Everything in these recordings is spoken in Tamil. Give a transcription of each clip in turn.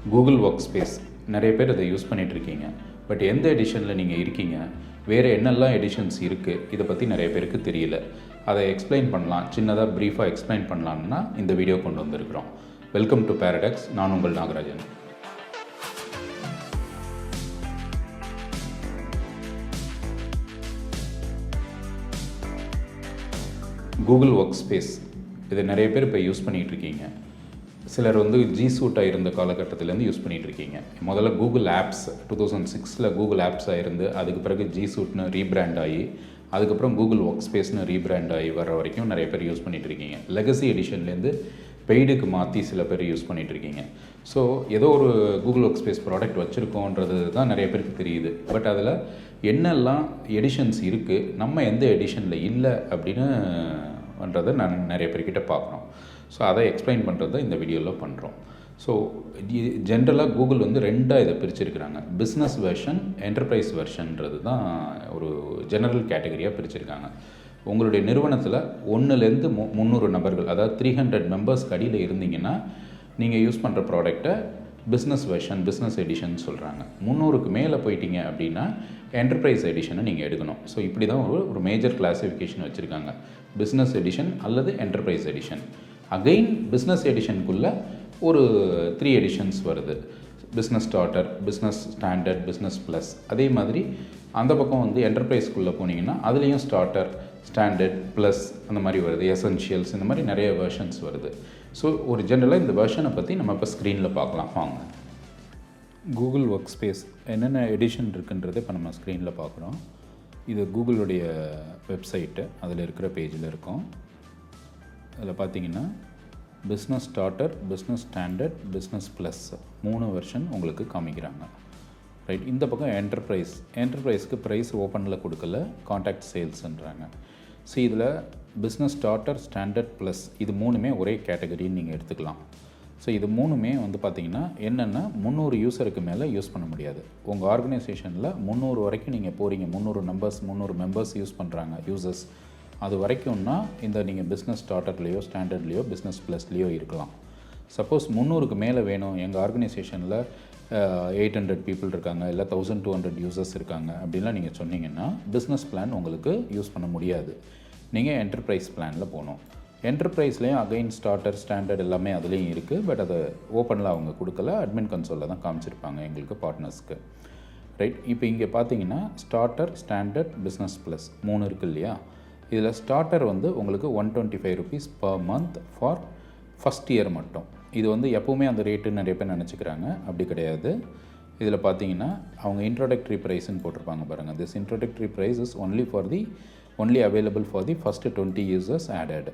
கூகுள் Workspace நிறைய பேர் அதை யூஸ் பண்ணிகிட்ருக்கீங்க. பட் எந்த எடிஷனில் நீங்கள் இருக்கீங்க, வேறு என்னெல்லாம் எடிஷன்ஸ் இருக்குது, இதை பற்றி நிறைய பேருக்கு தெரியல. அதை எக்ஸ்பிளைன் பண்ணலாம், சின்னதாக ப்ரீஃபாக எக்ஸ்பிளைன் பண்ணலான்னா இந்த வீடியோ கொண்டு வந்திருக்கிறோம். Welcome to paradox. நான் உங்கள் நாகராஜன். கூகுள் Workspace இதை நிறைய பேர் இப்போ யூஸ் பண்ணிகிட்ருக்கீங்க. சிலர் ஜி சூட்டாக இருந்த காலகட்டத்திலேருந்து யூஸ் பண்ணிகிட்ருக்கீங்க. முதல்ல கூகுள் ஆப்ஸ் 2006 கூகுள் ஆப்ஸாக இருந்து அதுக்கு பிறகு ஜி சூட்னு ரீபிராண்ட் ஆகி அதுக்கப்புறம் கூகுள் Workspaceனு ரீபிராண்ட் ஆகி வர வரைக்கும் நிறைய பேர் யூஸ் பண்ணிகிட்ருக்கீங்க. லெகசி எடிஷன்லேருந்து பெய்டுக்கு மாற்றி சில பேர் யூஸ் பண்ணிகிட்ருக்கீங்க. ஸோ ஏதோ ஒரு கூகுள் Workspace ப்ராடக்ட் வச்சுருக்கோன்றது தான் நிறைய பேருக்கு தெரியுது. பட் அதில் என்னெல்லாம் எடிஷன்ஸ் இருக்குது, நம்ம எந்த எடிஷனில் இல்லை அப்படின்னுன்றதை நான் நிறைய பேர்கிட்ட பார்க்குறோம். ஸோ அதை எக்ஸ்பிளைன் பண்ணுறது இந்த வீடியோவில் பண்ணுறோம். ஸோ ஜென்ரலாக கூகுள் ரெண்டாக இதை பிரிச்சிருக்கிறாங்க. பிஸ்னஸ் வெர்ஷன், என்டர்பிரைஸ் வெர்ஷன்றது தான் ஒரு ஜெனரல் கேட்டகரியாக பிரிச்சிருக்காங்க. உங்களுடைய நிறுவனத்தில் 1லேருந்து 300 நபர்கள், அதாவது 300 மெம்பர்ஸ்க்கு அடியில் இருந்தீங்கன்னா நீங்கள் யூஸ் பண்ணுற ப்ராடக்டை பிஸ்னஸ் வெர்ஷன், பிஸ்னஸ் எடிஷன் சொல்கிறாங்க. 300க்கு மேலே போயிட்டீங்க அப்படின்னா என்டர்பிரைஸ் எடிஷனை நீங்கள் எடுக்கணும். ஸோ இப்படி தான் ஒரு மேஜர் கிளாஸிஃபிகேஷன் வச்சுருக்காங்க. பிஸ்னஸ் எடிஷன் அல்லது என்டர்பிரைஸ் எடிஷன். அகெயின் பிஸ்னஸ் எடிஷனுக்குள்ளே ஒரு 3 எடிஷன்ஸ் வருது. Business starter, business standard, business plus. அதே மாதிரி அந்த பக்கம் என்டர்பிரைஸ்க்குள்ளே போனீங்கன்னா அதுலேயும் ஸ்டார்டர், ஸ்டாண்டர்ட், ப்ளஸ் அந்த மாதிரி வருது. எசென்ஷியல்ஸ், இந்த மாதிரி நிறைய வெர்ஷன்ஸ் வருது. ஸோ ஒரு ஜென்ரலாக இந்த வெர்ஷனை பற்றி நம்ம இப்போ ஸ்க்ரீனில் பார்க்கலாம் வாங்க. கூகுள் Workspace என்னென்ன எடிஷன் இருக்குன்றதை இப்போ நம்ம ஸ்க்ரீனில் பார்க்குறோம். இது கூகுளுடைய வெப்சைட்டு, அதில் இருக்கிற பேஜில் இருக்கும். அதில் பார்த்தீங்கன்னா business starter, business standard, business plus 3 version உங்களுக்கு காமிக்கிறாங்க. ரைட். இந்த பக்கம் என்டர்பிரைஸ்க்கு ப்ரைஸ் ஓப்பனில் கொடுக்கல, கான்டாக்ட் சேல்ஸ்ன்றாங்க. ஸோ இதில் பிஸ்னஸ் ஸ்டார்டர், ஸ்டாண்டர்ட், ப்ளஸ் இது 3மே ஒரே கேட்டகரின்னு நீங்கள் எடுத்துக்கலாம். ஸோ இது 3மே பார்த்திங்கன்னா என்னென்னா 300 யூஸருக்கு மேலே யூஸ் பண்ண முடியாது. உங்கள் ஆர்கனைசேஷனில் 300 வரைக்கும் நீங்கள் போகிறீங்க, 300 மெம்பர்ஸ் யூஸ் பண்ணுறாங்க, யூசர்ஸ். அது வரைக்கும்னா நீங்கள் பிஸ்னஸ் ஸ்டார்டர்லேயோ, ஸ்டாண்டர்ட்லேயோ, பிஸ்னஸ் ப்ளஸ்லேயோ இருக்கலாம். சப்போஸ் 300க்கு மேலே வேணும், எங்கள் ஆர்கனைசேஷனில் 800 பீப்புள் இருக்காங்க, இல்லை 1200 யூசர்ஸ் இருக்காங்க அப்படின்லாம் நீங்கள் சொன்னீங்கன்னா பிஸ்னஸ் பிளான் உங்களுக்கு யூஸ் பண்ண முடியாது. நீங்கள் என்டர்பிரைஸ் பிளானில் போகணும். என்டர்பிரைஸ்லேயும் அகைன் ஸ்டார்டர், ஸ்டாண்டர்ட் எல்லாமே அதுலேயும் இருக்குது. பட் அதை ஓப்பனில் அவங்க கொடுக்கல, அட்மின் கன்சோலில் தான் காமிச்சிருப்பாங்க எங்களுக்கு பார்ட்னர்ஸ்க்கு. ரைட். இப்போ இங்கே பார்த்தீங்கன்னா ஸ்டார்டர், ஸ்டாண்டர்ட், பிஸ்னஸ் ப்ளஸ் 3 இருக்குது இல்லையா. இதில் ஸ்டார்டர் உங்களுக்கு 125 rupees per month for first year மட்டும். இது எப்போவுமே அந்த ரேட்டுன்னு நிறைய பேர் நினச்சிக்கிறாங்க. அப்படி கிடையாது. இதில் பார்த்தீங்கன்னா அவங்க இன்ட்ரோடக்டரி ப்ரைஸ்ன்னு போட்டிருப்பாங்க பாருங்கள். This introductory price is only available for the first 20 users added.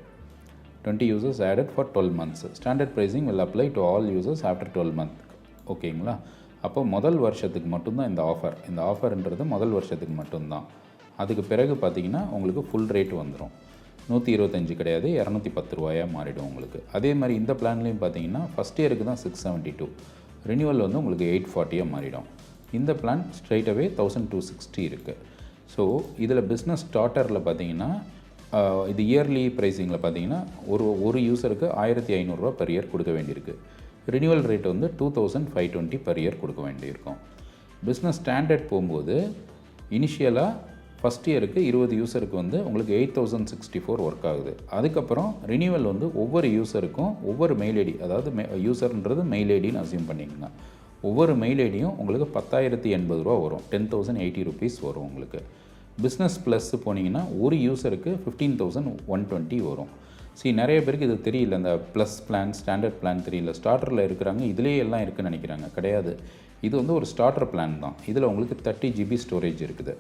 20 users added for 12 months. Standard pricing will apply to all users after 12 months. ஓகேங்களா? அப்போ முதல் வருஷத்துக்கு மட்டும்தான் இந்த ஆஃபர். இந்த ஆஃபர்ன்றது முதல் வருஷத்துக்கு மட்டும்தான். அதுக்கு பிறகு பார்த்தீங்கன்னா உங்களுக்கு ஃபுல் ரேட் வந்துடும். 125 கிடையாது, 210 ரூபாயாக மாறிடும் உங்களுக்கு. அதே மாதிரி இந்த பிளான்லேயும் பார்த்தீங்கன்னா ஃபஸ்ட் இயருக்கு தான் 672, ரினியூவல் உங்களுக்கு 840 மாறிடும். இந்த பிளான் ஸ்ட்ரைட்டாகவே 1260 இருக்குது. ஸோ இதில் பிஸ்னஸ் ஸ்டார்டரில் பார்த்தீங்கன்னா இது இயர்லி ப்ரைஸிங்கில் பார்த்தீங்கன்னா ஒரு யூஸருக்கு 1500 ரூபா பெர் இயர் கொடுக்க வேண்டியிருக்கு. ரினியூவல் ரேட் 2520 பெர் இயர் கொடுக்க வேண்டியிருக்கும். பிஸ்னஸ் ஸ்டாண்டர்ட் போகும்போது இனிஷியலாக ஃபஸ்ட் இயருக்கு 20 யூஸருக்கு உங்களுக்கு 8064 ஒர்க் ஆகுது. அதுக்கப்புறம் ரினியூவல் ஒவ்வொரு யூஸருக்கும் ஒவ்வொரு மெயில் ஐடி, அதாவது யூஸர்ன்றது மெயில் ஐடின்னு அசியூம் பண்ணிக்கோங்க. ஒவ்வொரு மெயில் ஐடியும் உங்களுக்கு 10,080 ரூபா வரும், 10,080 ருபீஸ் வரும் உங்களுக்கு. பிஸ்னஸ் ப்ளஸ் போனீங்கன்னா ஒரு யூஸருக்கு 15,120 வரும். நிறைய பேருக்கு இது தெரியல, இந்த ப்ளஸ் பிளான், ஸ்டாண்டர்ட் பிளான் தெரியல. ஸ்டார்டரில் இருக்கிறாங்க, இதிலே எல்லாம் இருக்குதுன்னு நினைக்கிறாங்க. கிடையாது. இது ஒரு ஸ்டார்டர் பிளான் தான். இதில் உங்களுக்கு 30 GB ஸ்டோரேஜ் இருக்குது.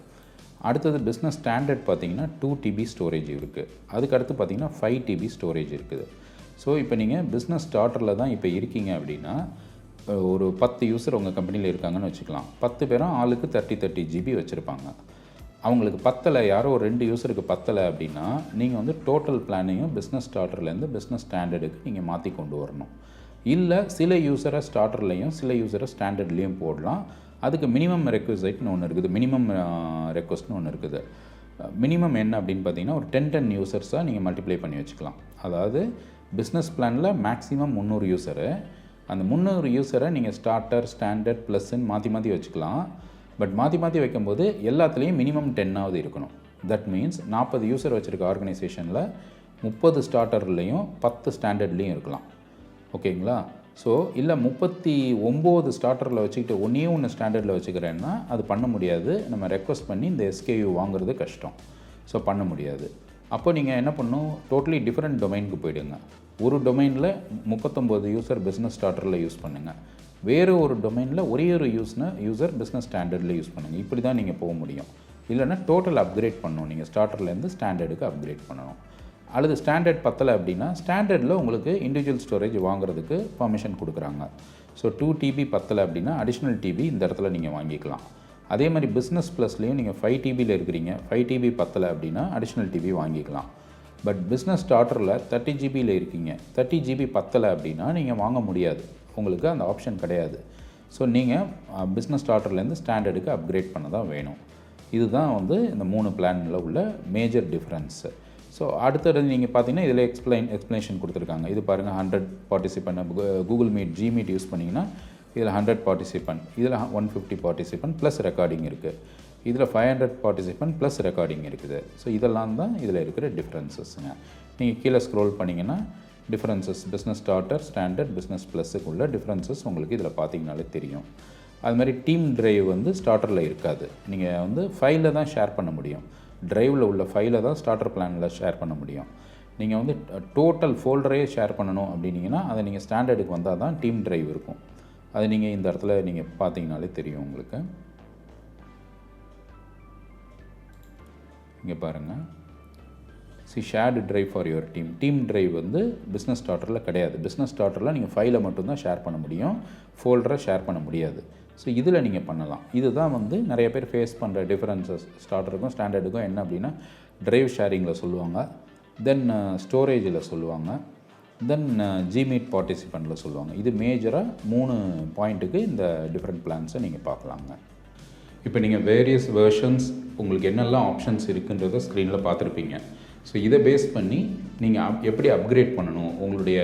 அடுத்தது பிஸ்னஸ் ஸ்டாண்டர்ட் பார்த்தீங்கன்னா 2 TB ஸ்டோரேஜ் இருக்குது. அதுக்கு அடுத்து பார்த்தீங்கன்னா 5 TB ஸ்டோரேஜ் இருக்குது. ஸோ இப்போ நீங்கள் பிஸ்னஸ் ஸ்டார்டரில் தான் இப்போ இருக்கீங்க அப்படின்னா ஒரு 10 யூஸர் உங்கள் கம்பெனியில் இருக்காங்கன்னு வச்சுக்கலாம். 10 பேரும் ஆளுக்கு 30 GB வச்சுருப்பாங்க. அவங்களுக்கு பத்தலை, யாரோ ஒரு 2 யூஸருக்கு பத்தலை அப்படின்னா நீங்கள் டோட்டல் பிளானையும் பிஸ்னஸ் ஸ்டார்டர்லேருந்து பிஸ்னஸ் ஸ்டாண்டர்டுக்கு நீங்கள் மாற்றி கொண்டு வரணும். இல்லை சில யூஸரை ஸ்டார்டர்லேயும் சில யூஸரை ஸ்டாண்டர்ட்லேயும் போடலாம். அதுக்கு மினிமம் ரெக்வசைட்னு ஒன்று இருக்குது, மினிமம் ரெக்வஸ்ட்னு ஒன்று இருக்குது. மினிமம் என்ன அப்படின்னு பார்த்தீங்கன்னா ஒரு 10 யூசர்ஸாக நீங்கள் மல்டிப்ளை பண்ணி வச்சுக்கலாம். அதாவது பிஸ்னஸ் பிளானில் மேக்ஸிமம் 300 யூஸரு, அந்த 300 யூஸரை நீங்கள் ஸ்டார்டர், ஸ்டாண்டர்ட், ப்ளஸ்ன்னு மாற்றி மாற்றி வச்சுக்கலாம். பட் மாற்றி மாற்றி வைக்கும்போது எல்லாத்துலேயும் மினிமம் 10ஆவது இருக்கணும். தட் மீன்ஸ் 40 யூஸர் வச்சுருக்க ஆர்கனைசேஷனில் 30 ஸ்டார்டர்லேயும் 10 ஸ்டாண்டர்ட்லேயும் இருக்கலாம். ஓகேங்களா? ஸோ இல்லை 39 ஸ்டார்டரில் வச்சுக்கிட்டு ஒன்று ஸ்டாண்டர்டில் வச்சுக்கிறேன்னா அது பண்ண முடியாது. நம்ம ரெக்வஸ்ட் பண்ணி இந்த SKU வாங்குறது கஷ்டம். ஸோ பண்ண முடியாது. அப்போ நீங்கள் என்ன பண்ணணும், டோட்டலி டிஃப்ரெண்ட் டொமைனுக்கு போயிடுங்க. ஒரு டொமைனில் 39 யூஸர் பிஸ்னஸ் ஸ்டார்டரில் யூஸ் பண்ணுங்கள். வேறு ஒரு டொமைனில் ஒரே ஒரு யூஸர் பிஸ்னஸ் ஸ்டாண்டர்டில் யூஸ் பண்ணுங்கள். இப்படி தான் நீங்கள் போக முடியும். இல்லைன்னா டோட்டல் அப்கிரேட் பண்ணணும். நீங்கள் ஸ்டார்டர்லேருந்து ஸ்டாண்டர்டுக்கு அப்கிரேட் பண்ணணும். அல்லது ஸ்டாண்டர்ட் பத்தலை அப்படின்னா ஸ்டாண்டர்டில் உங்களுக்கு இண்டிவிஜுவல் ஸ்டோரேஜ் வாங்குறதுக்கு பர்மிஷன் கொடுக்குறாங்க. ஸோ 2 TB பத்தலை அப்படின்னா அடிஷ்னல் TB இந்த இடத்துல நீங்கள் வாங்கிக்கலாம். அதே மாதிரி பிஸ்னஸ் ப்ளஸ்லேயும் நீங்கள் 5 TBயில் இருக்கிறீங்க, 5 TB பத்தலை அப்படின்னா அடிஷ்னல் TB வாங்கிக்கலாம். பட் பிஸ்னஸ் ஸ்டார்டரில் 30 GBயில் இருக்கீங்க, 30 GB பத்தலை அப்படின்னா நீங்கள் வாங்க முடியாது. உங்களுக்கு அந்த ஆப்ஷன் கிடையாது. ஸோ நீங்கள் பிஸ்னஸ் ஸ்டார்டர்லேருந்து ஸ்டாண்டர்டுக்கு அப்கிரேட் பண்ண தான் வேணும். இதுதான் வந்து இந்த 3 பிளானில் உள்ள மேஜர் டிஃப்ரென்ஸு. ஸோ அடுத்தது நீங்கள் பார்த்தீங்கன்னா இதில் எக்ஸ்ப்ளனேஷன் கொடுத்துருக்காங்க. இது பாருங்கள் 100 participant Google meet, GMeet use பண்ணிங்கன்னா இதில் 100 பார்ட்டிசிபெண்ட், இதில் 150 பார்ட்டிசிபெண்ட் ப்ளஸ் ரெக்கார்டிங் இருக்குது. இதில் 500 பார்ட்டிசிபெண்ட் ப்ளஸ் ரெக்கார்டிங் இருக்குது. ஸோ இதெல்லாம் தான் இதில் இருக்கிற டிஃப்ரென்சஸ்ங்க. நீங்கள் கீழே ஸ்க்ரோல் பண்ணிங்கன்னா differences business starter, standard, business ப்ளஸுக்குள்ள டிஃப்ரென்சஸ் உங்களுக்கு இதில் பார்த்தீங்கனாலே தெரியும். அது மாதிரி டீம் ட்ரைவ் வந்து ஸ்டார்டரில் இருக்காது. நீங்கள் வந்து ஃபைலில் தான் ஷேர் பண்ண முடியும். ட்ரைவில் உள்ள ஃபைலை தான் ஸ்டார்டர் பிளானில் ஷேர் பண்ண முடியும். நீங்கள் வந்து டோட்டல் ஃபோல்டரே ஷேர் பண்ணணும் அப்படின்னீங்கன்னா அதை நீங்கள் ஸ்டாண்டர்டுக்கு வந்தால் தான் டீம் ட்ரைவ் இருக்கும். அது நீங்கள் இந்த இடத்துல நீங்கள் பார்த்தீங்கனாலே தெரியும் உங்களுக்கு. இங்கே பாருங்கள், shared drive for your team. Team drive வந்து பிஸ்னஸ் ஸ்டார்டரில் கிடையாது. பிஸ்னஸ் ஸ்டார்டரில் நீங்கள் ஃபைலை மட்டும்தான் ஷேர் பண்ண முடியும், ஃபோல்டரை ஷேர் பண்ண முடியாது. ஸோ இதில் நீங்கள் பண்ணலாம். இதுதான் வந்து நிறைய பேர் ஃபேஸ் பண்ணுற டிஃப்ரென்சஸ் ஸ்டார்டருக்கும் ஸ்டாண்டர்டுக்கும். என்ன அப்படின்னா ட்ரைவ் ஷேரிங்கில் சொல்லுவாங்க, தென் ஸ்டோரேஜில் சொல்லுவாங்க, தென் ஜிமீட் பார்ட்டிசிபெண்ட்டில் சொல்லுவாங்க. இது மேஜராக 3 பாயிண்ட்டுக்கு இந்த டிஃப்ரெண்ட் பிளான்ஸை நீங்கள் பார்க்கலாங்க. இப்போ நீங்கள் வேரியஸ் வெர்ஷன்ஸ் உங்களுக்கு என்னெல்லாம் ஆப்ஷன்ஸ் இருக்குன்றதை ஸ்க்ரீனில் பார்த்துருப்பீங்க. ஸோ இதை பேஸ் பண்ணி நீங்கள் எப்படி அப்கிரேட் பண்ணணும், உங்களுடைய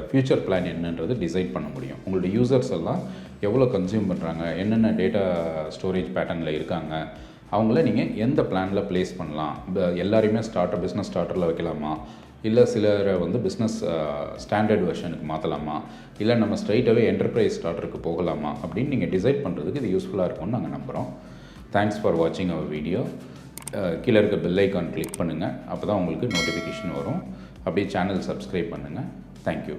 ஃப்யூச்சர் பிளான் என்னன்றது டிசைட் பண்ண முடியும். உங்களுடைய யூசர்ஸ் எல்லாம் எவ்வளோ கன்சியூம் பண்ணுறாங்க, என்னென்ன டேட்டா ஸ்டோரேஜ் பேட்டர்னில் இருக்காங்க, அவங்கள நீங்கள் எந்த பிளானில் ப்ளேஸ் பண்ணலாம், எல்லாரையுமே பிஸ்னஸ் ஸ்டார்டரில் வைக்கலாமா, இல்லை சிலரை வந்து பிஸ்னஸ் ஸ்டாண்டர்ட் வெர்ஷனுக்கு மாற்றலாமா, இல்லை நம்ம ஸ்ட்ரைட்டாகவே என்டர்பிரைஸ் ஸ்டார்டருக்கு போகலாமா அப்படின்னு நீங்கள் டிசைட் பண்ணுறதுக்கு இது யூஸ்ஃபுல்லாக இருக்கும்னு நாங்கள் நம்புகிறோம். தேங்க்ஸ் ஃபார் வாட்சிங் அவர் வீடியோ. கீழே இருக்க பெல் ஐக்கான் கிளிக் பண்ணுங்கள். அப்போ தான் உங்களுக்கு நோட்டிஃபிகேஷன் வரும். அப்படியே சேனல் சப்ஸ்கிரைப் பண்ணுங்கள். தேங்க்யூ.